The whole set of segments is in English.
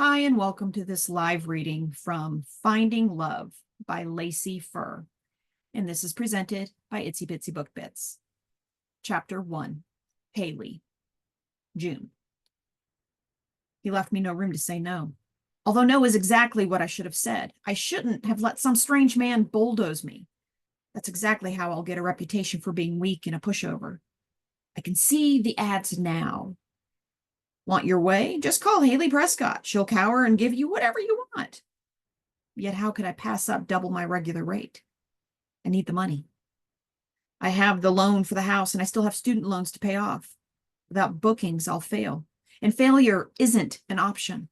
Hi, and welcome to this live reading from Finding Love by Lacey Furr. And this is presented by Itsy Bitsy Book Bits. Chapter 1, Hailey, June. He left me no room to say no. Although no is exactly what I should have said. I shouldn't have let some strange man bulldoze me. That's exactly how I'll get a reputation for being weak and a pushover. I can see the ads now. Want your way? Just call Hailey Prescott. She'll cower and give you whatever you want. Yet how could I pass up double my regular rate? I need the money. I have the loan for the house, and I still have student loans to pay off. Without bookings, I'll fail. And failure isn't an option.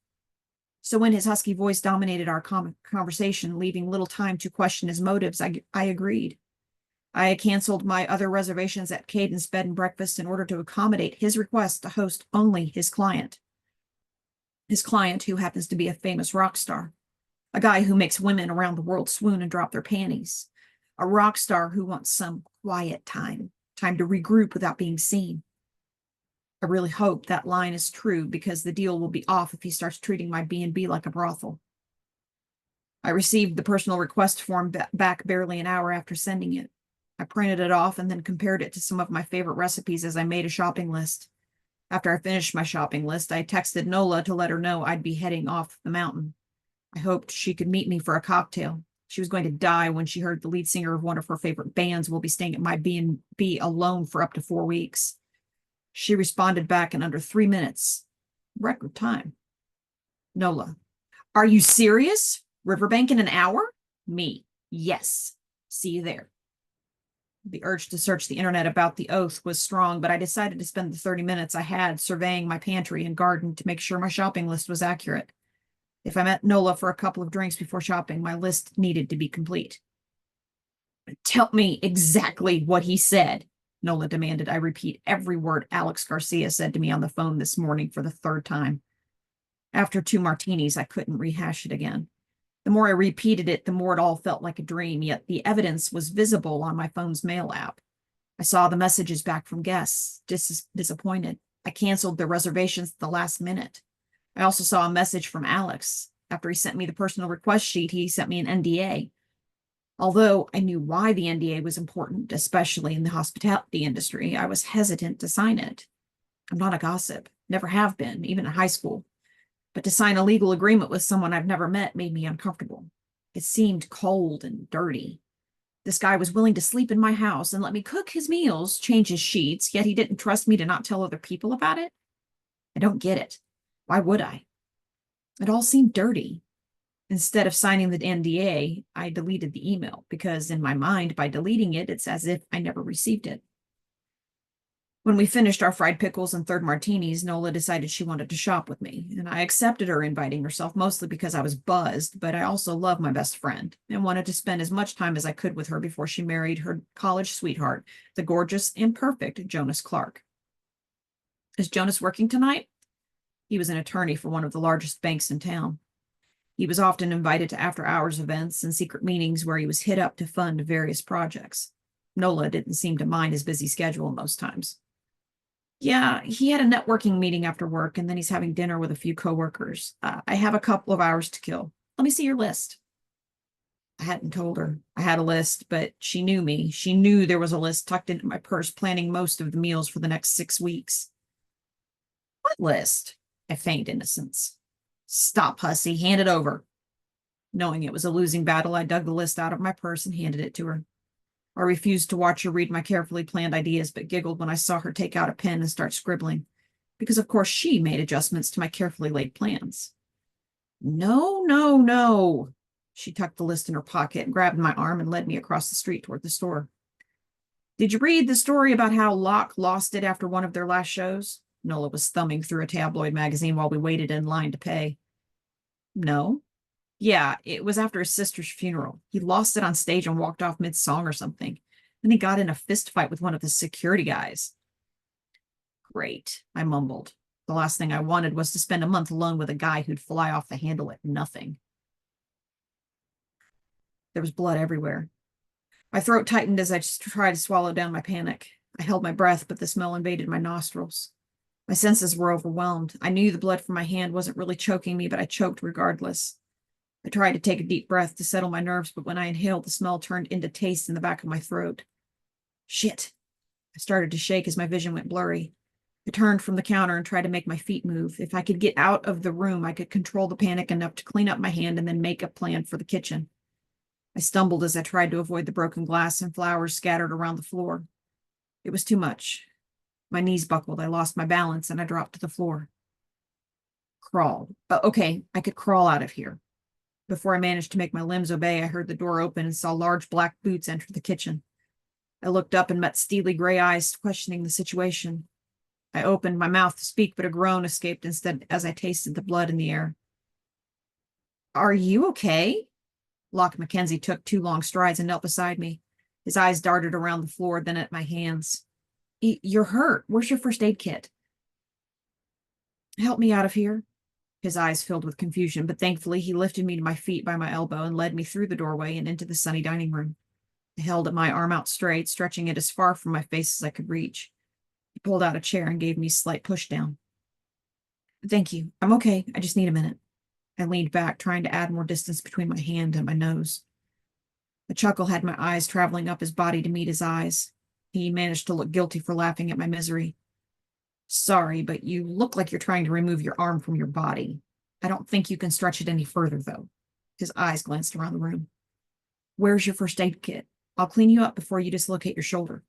So when his husky voice dominated our conversation, leaving little time to question his motives, I agreed. I canceled my other reservations at Caden's Bed and Breakfast in order to accommodate his request to host only his client. His client, who happens to be a famous rock star, a guy who makes women around the world swoon and drop their panties, a rock star who wants some quiet time to regroup without being seen. I really hope that line is true, because the deal will be off if he starts treating my B&B like a brothel. I received the personal request form back barely an hour after sending it. I printed it off and then compared it to some of my favorite recipes as I made a shopping list. After I finished my shopping list, I texted Nola to let her know I'd be heading off the mountain. I hoped she could meet me for a cocktail. She was going to die when she heard the lead singer of one of her favorite bands will be staying at my B&B alone for up to 4 weeks. She responded back in under 3 minutes. Record time. Nola: are you serious? Riverbank in an hour? Me: yes. See you there. The urge to search the internet about the oath was strong, but I decided to spend the 30 minutes I had surveying my pantry and garden to make sure my shopping list was accurate. If I met Nola for a couple of drinks before shopping, my list needed to be complete. Tell me exactly what he said, Nola demanded I repeat every word Alex Garcia said to me on the phone this morning for the 3rd time. After 2 martinis, I couldn't rehash it again. The more I repeated it, the more it all felt like a dream, yet the evidence was visible on my phone's mail app. I saw the messages back from guests, disappointed. I canceled their reservations at the last minute. I also saw a message from Alex. After he sent me the personal request sheet, he sent me an NDA. Although I knew why the NDA was important, especially in the hospitality industry, I was hesitant to sign it. I'm not a gossip, never have been, even in high school. But to sign a legal agreement with someone I've never met made me uncomfortable. It seemed cold and dirty. This guy was willing to sleep in my house and let me cook his meals, change his sheets, yet he didn't trust me to not tell other people about it. I don't get it. Why would I? It all seemed dirty. Instead of signing the NDA, I deleted the email, because in my mind, by deleting it, it's as if I never received it. When we finished our fried pickles and 3rd martinis, Nola decided she wanted to shop with me, and I accepted her inviting herself, mostly because I was buzzed, but I also love my best friend and wanted to spend as much time as I could with her before she married her college sweetheart, the gorgeous and perfect Jonas Clark. Is Jonas working tonight? He was an attorney for one of the largest banks in town. He was often invited to after-hours events and secret meetings where he was hit up to fund various projects. Nola didn't seem to mind his busy schedule most times. Yeah, he had a networking meeting after work, and then he's having dinner with a few coworkers. I have a couple of hours to kill. Let me see your list. I hadn't told her I had a list, but she knew me. She knew there was a list tucked into my purse, planning most of the meals for the next 6 weeks. What list? I feigned innocence. Stop, hussy. Hand it over. Knowing it was a losing battle, I dug the list out of my purse and handed it to her. I refused to watch her read my carefully planned ideas, but giggled when I saw her take out a pen and start scribbling, because of course she made adjustments to my carefully laid plans. No, no, no. She tucked the list in her pocket, grabbed my arm, and led me across the street toward the store. Did you read the story about how Locke lost it after one of their last shows? Nola was thumbing through a tabloid magazine while we waited in line to pay. No. Yeah, it was after his sister's funeral. He lost it on stage and walked off mid-song or something. Then he got in a fist fight with one of the security guys. Great, I mumbled. The last thing I wanted was to spend a month alone with a guy who'd fly off the handle at nothing. There was blood everywhere. My throat tightened as I tried to swallow down my panic. I held my breath, but the smell invaded my nostrils. My senses were overwhelmed. I knew the blood from my hand wasn't really choking me, but I choked regardless. I tried to take a deep breath to settle my nerves, but when I inhaled, the smell turned into taste in the back of my throat. Shit. I started to shake as my vision went blurry. I turned from the counter and tried to make my feet move. If I could get out of the room, I could control the panic enough to clean up my hand and then make a plan for the kitchen. I stumbled as I tried to avoid the broken glass and flowers scattered around the floor. It was too much. My knees buckled. I lost my balance and I dropped to the floor. Crawl. Okay, I could crawl out of here. Before I managed to make my limbs obey, I heard the door open and saw large black boots enter the kitchen. I looked up and met steely gray eyes questioning the situation. I opened my mouth to speak, but a groan escaped instead as I tasted the blood in the air. Are you okay? Loch Mackenzie took 2 long strides and knelt beside me. His eyes darted around the floor, then at my hands. You're hurt. Where's your first aid kit? Help me out of here. His eyes filled with confusion, but thankfully he lifted me to my feet by my elbow and led me through the doorway and into the sunny dining room. I held my arm out straight, stretching it as far from my face as I could reach. He pulled out a chair and gave me a slight push down. Thank you. I'm okay. I just need a minute. I leaned back, trying to add more distance between my hand and my nose. A chuckle had my eyes traveling up his body to meet his eyes. He managed to look guilty for laughing at my misery. Sorry, but you look like you're trying to remove your arm from your body. I don't think you can stretch it any further, though. His eyes glanced around the room. Where's your first aid kit? I'll clean you up before you dislocate your shoulder.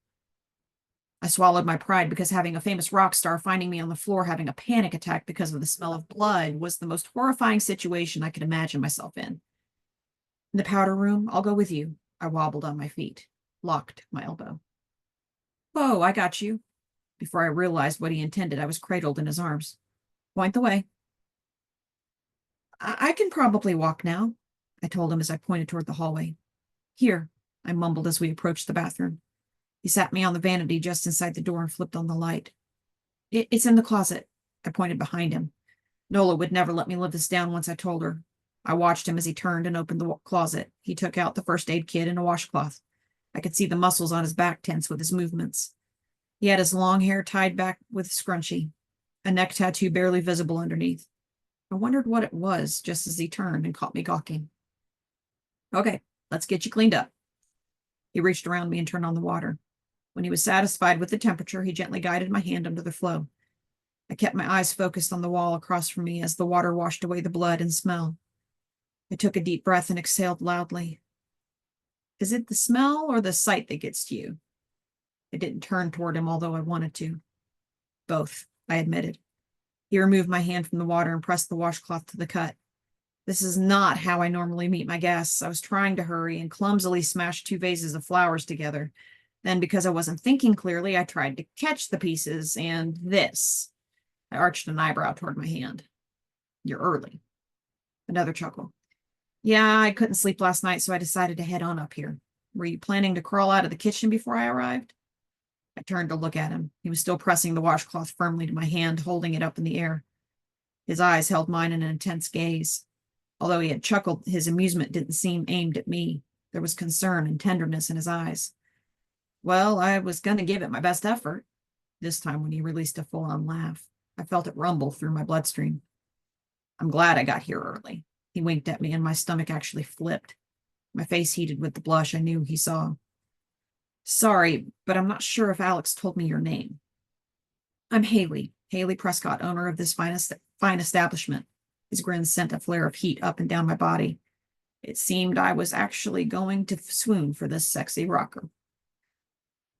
I swallowed my pride because having a famous rock star finding me on the floor having a panic attack because of the smell of blood was the most horrifying situation I could imagine myself in. In the powder room, I'll go with you. I wobbled on my feet, locked my elbow. Whoa, I got you. Before I realized what he intended, I was cradled in his arms. Point the way. I can probably walk now, I told him as I pointed toward the hallway. Here, I mumbled as we approached the bathroom. He sat me on the vanity just inside the door and flipped on the light. It's in the closet. I pointed behind him. Nola would never let me live this down once I told her. I watched him as he turned and opened the closet. He took out the first aid kit and a washcloth. I could see the muscles on his back tense with his movements. He had his long hair tied back with a scrunchie, a neck tattoo barely visible underneath. I wondered what it was just as he turned and caught me gawking. Okay, let's get you cleaned up. He reached around me and turned on the water. When he was satisfied with the temperature, he gently guided my hand under the flow. I kept my eyes focused on the wall across from me as the water washed away the blood and smell. I took a deep breath and exhaled loudly. Is it the smell or the sight that gets to you? I didn't turn toward him, although I wanted to. Both, I admitted. He removed my hand from the water and pressed the washcloth to the cut. This is not how I normally meet my guests. I was trying to hurry and clumsily smashed 2 vases of flowers together. Then, because I wasn't thinking clearly, I tried to catch the pieces, and this. I arched an eyebrow toward my hand. You're early. Another chuckle. Yeah, I couldn't sleep last night, so I decided to head on up here. Were you planning to crawl out of the kitchen before I arrived? I turned to look at him. He was still pressing the washcloth firmly to my hand, holding it up in the air. His eyes held mine in an intense gaze. Although he had chuckled, his amusement didn't seem aimed at me. There was concern and tenderness in his eyes. Well, I was going to give it my best effort. This time when he released a full-on laugh, I felt it rumble through my bloodstream. I'm glad I got here early. He winked at me and my stomach actually flipped. My face heated with the blush I knew he saw. Sorry, but I'm not sure if Alex told me your name. I'm Hailey Prescott, owner of this fine establishment. His grin sent a flare of heat up and down my body. It seemed I was actually going to swoon for this sexy rocker.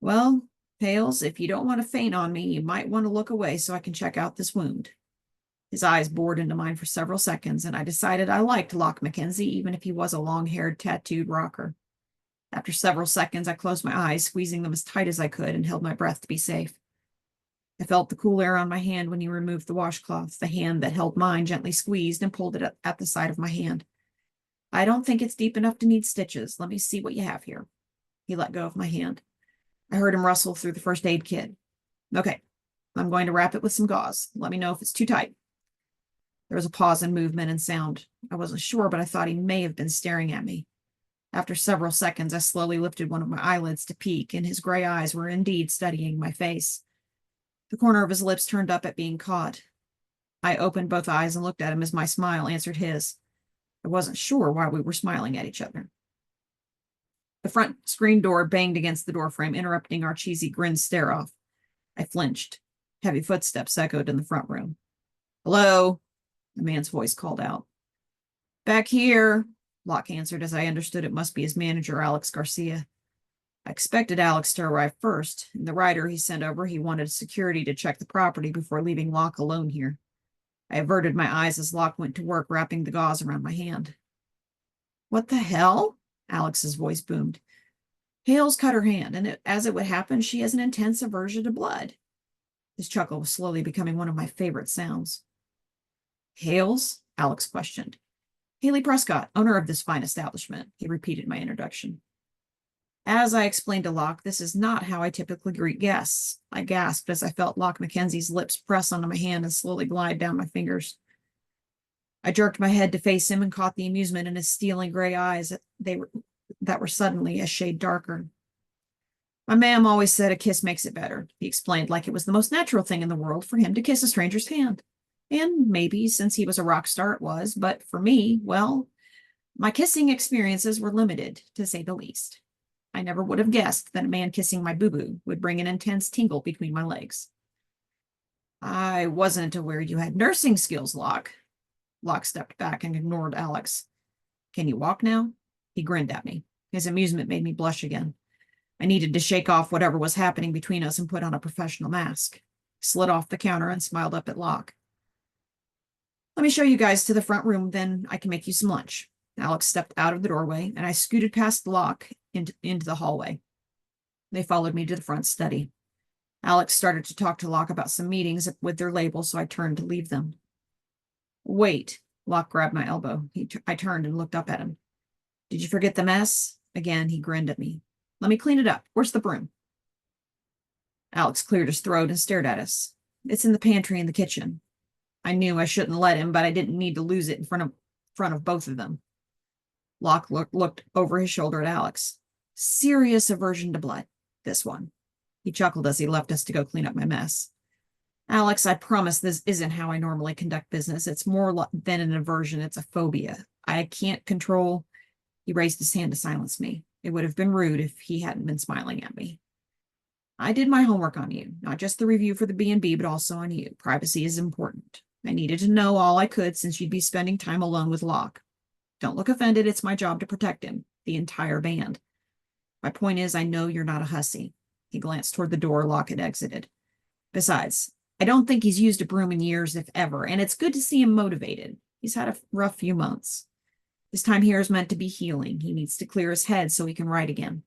Well, Hales, if you don't want to faint on me, you might want to look away so I can check out this wound. His eyes bored into mine for several seconds, and I decided I liked Loch Mackenzie, even if he was a long-haired, tattooed rocker. After several seconds, I closed my eyes, squeezing them as tight as I could, and held my breath to be safe. I felt the cool air on my hand when he removed the washcloth. The hand that held mine gently squeezed and pulled it at the side of my hand. I don't think it's deep enough to need stitches. Let me see what you have here. He let go of my hand. I heard him rustle through the first aid kit. Okay, I'm going to wrap it with some gauze. Let me know if it's too tight. There was a pause in movement and sound. I wasn't sure, but I thought he may have been staring at me. After several seconds, I slowly lifted one of my eyelids to peek, and his gray eyes were indeed studying my face. The corner of his lips turned up at being caught. I opened both eyes and looked at him as my smile answered his. I wasn't sure why we were smiling at each other. The front screen door banged against the doorframe, interrupting our cheesy grin stare-off. I flinched. Heavy footsteps echoed in the front room. "Hello," the man's voice called out. "Back here," Locke answered as I understood it must be his manager, Alex Garcia. I expected Alex to arrive first. In the rider he sent over, he wanted security to check the property before leaving Locke alone here. I averted my eyes as Locke went to work wrapping the gauze around my hand. "What the hell?" Alex's voice boomed. "Hale's cut her hand, and as it would happen, she has an intense aversion to blood." His chuckle was slowly becoming one of my favorite sounds. "Hale's?" Alex questioned. "Hailey Prescott, owner of this fine establishment," he repeated my introduction. As I explained to Locke, this is not how I typically greet guests. I gasped as I felt Loch Mackenzie's lips press onto my hand and slowly glide down my fingers. I jerked my head to face him and caught the amusement in his steely gray eyes that were suddenly a shade darker. "My ma'am always said a kiss makes it better," he explained like it was the most natural thing in the world for him to kiss a stranger's hand. And maybe since he was a rock star it was, but for me, well, my kissing experiences were limited, to say the least. I never would have guessed that a man kissing my boo-boo would bring an intense tingle between my legs. "I wasn't aware you had nursing skills, Locke." Locke stepped back and ignored Alex. "Can you walk now?" He grinned at me. His amusement made me blush again. I needed to shake off whatever was happening between us and put on a professional mask. I slid off the counter and smiled up at Locke. "Let me show you guys to the front room, then I can make you some lunch." Alex stepped out of the doorway, and I scooted past Locke into the hallway. They followed me to the front study. Alex started to talk to Locke about some meetings with their labels, so I turned to leave them. "Wait," Locke grabbed my elbow. I turned and looked up at him. "Did you forget the mess?" Again, he grinned at me. "Let me clean it up. Where's the broom?" Alex cleared his throat and stared at us. "It's in the pantry in the kitchen." I knew I shouldn't let him, but I didn't need to lose it in front of both of them. Locke looked over his shoulder at Alex. "Serious aversion to blood, this one." He chuckled as he left us to go clean up my mess. "Alex, I promise this isn't how I normally conduct business. It's more than an aversion. It's a phobia. I can't control." He raised his hand to silence me. It would have been rude if he hadn't been smiling at me. "I did my homework on you, not just the review for the B&B, but also on you. Privacy is important. I needed to know all I could since you'd be spending time alone with Locke. Don't look offended. It's my job to protect him, the entire band. My point is, I know you're not a hussy." He glanced toward the door Locke had exited. "Besides, I don't think he's used a broom in years, if ever, and it's good to see him motivated. He's had a rough few months. His time here is meant to be healing. He needs to clear his head so he can write again."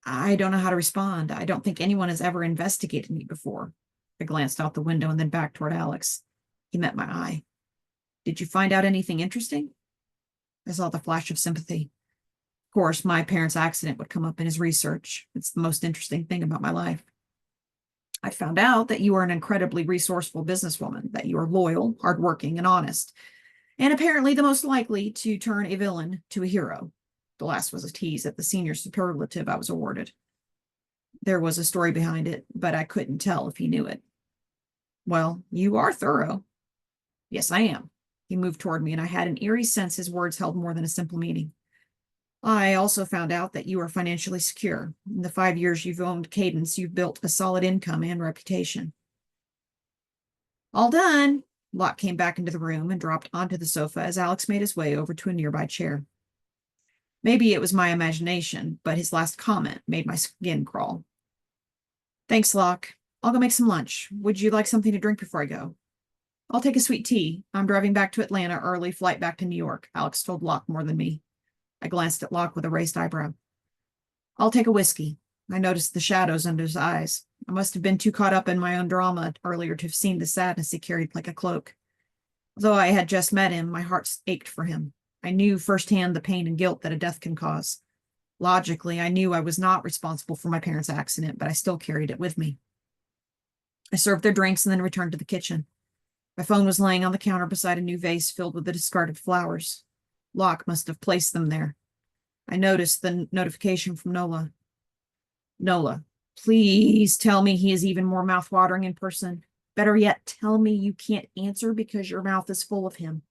I don't know how to respond. I don't think anyone has ever investigated me before. I glanced out the window and then back toward Alex. He met my eye. "Did you find out anything interesting?" I saw the flash of sympathy. Of course, my parents' accident would come up in his research. It's the most interesting thing about my life. "I found out that you are an incredibly resourceful businesswoman, that you are loyal, hardworking, and honest, and apparently the most likely to turn a villain to a hero." The last was a tease at the senior superlative I was awarded. There was a story behind it, but I couldn't tell if he knew it. "Well, you are thorough." "Yes, I am." He moved toward me, and I had an eerie sense his words held more than a simple meaning. "I also found out that you are financially secure. In the 5 years you've owned Cadence, you've built a solid income and reputation." "All done." Locke came back into the room and dropped onto the sofa as Alex made his way over to a nearby chair. Maybe it was my imagination, but his last comment made my skin crawl. "Thanks, Locke. I'll go make some lunch. Would you like something to drink before I go?" "I'll take a sweet tea. I'm driving back to Atlanta early, flight back to New York." Alex told Locke more than me. I glanced at Locke with a raised eyebrow. "I'll take a whiskey." I noticed the shadows under his eyes. I must have been too caught up in my own drama earlier to have seen the sadness he carried like a cloak. Though I had just met him, my heart ached for him. I knew firsthand the pain and guilt that a death can cause. Logically, I knew I was not responsible for my parents' accident, but I still carried it with me. I served their drinks and then returned to the kitchen. My phone was laying on the counter beside a new vase filled with the discarded flowers. Locke must have placed them there. I noticed the notification from Nola. "Nola, Please tell me he is even more mouth-watering in person. Better yet, tell me you can't answer because your mouth is full of him.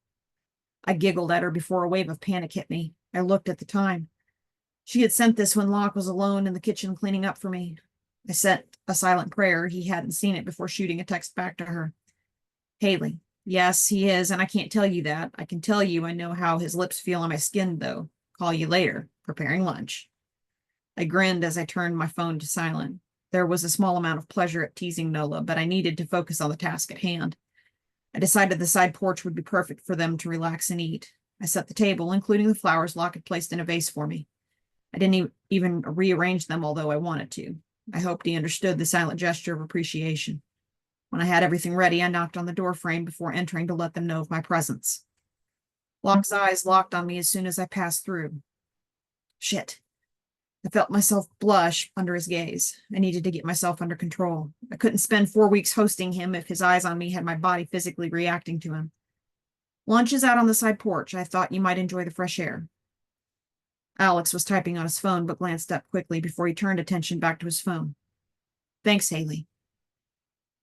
I giggled at her before a wave of panic hit me. I looked at the time. She had sent this when Locke was alone in the kitchen cleaning up for me. I sent a silent prayer. He hadn't seen it before shooting a text back to her. Hailey, yes, he is, and I can't tell you that. I can tell you I know how his lips feel on my skin, though. Call you later. Preparing lunch. I grinned as I turned my phone to silent. There was a small amount of pleasure at teasing Nola, but I needed to focus on the task at hand. I decided the side porch would be perfect for them to relax and eat. I set the table, including the flowers Locke had placed in a vase for me. I didn't even rearrange them, although I wanted to. I hoped he understood the silent gesture of appreciation. When I had everything ready, I knocked on the door frame before entering to let them know of my presence. Locke's eyes locked on me as soon as I passed through. Shit. I felt myself blush under his gaze. I needed to get myself under control. I couldn't spend 4 weeks hosting him if his eyes on me had my body physically reacting to him. Lunch is out on the side porch. I thought you might enjoy the fresh air. Alex was typing on his phone, but glanced up quickly before he turned attention back to his phone. Thanks, Hailey.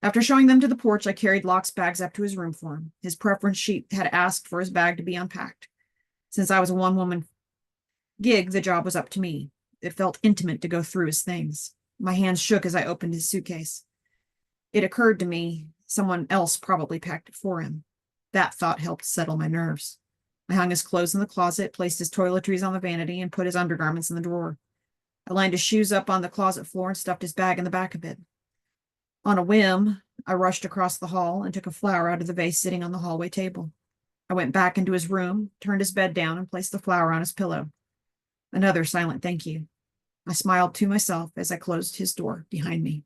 After showing them to the porch, I carried Locke's bags up to his room for him. His preference sheet had asked for his bag to be unpacked. Since I was a one-woman gig, the job was up to me. It felt intimate to go through his things. My hands shook as I opened his suitcase. It occurred to me someone else probably packed it for him. That thought helped settle my nerves. I hung his clothes in the closet, placed his toiletries on the vanity, and put his undergarments in the drawer. I lined his shoes up on the closet floor and stuffed his bag in the back of it. On a whim, I rushed across the hall and took a flower out of the vase sitting on the hallway table. I went back into his room, turned his bed down, and placed the flower on his pillow. Another silent thank you. I smiled to myself as I closed his door behind me.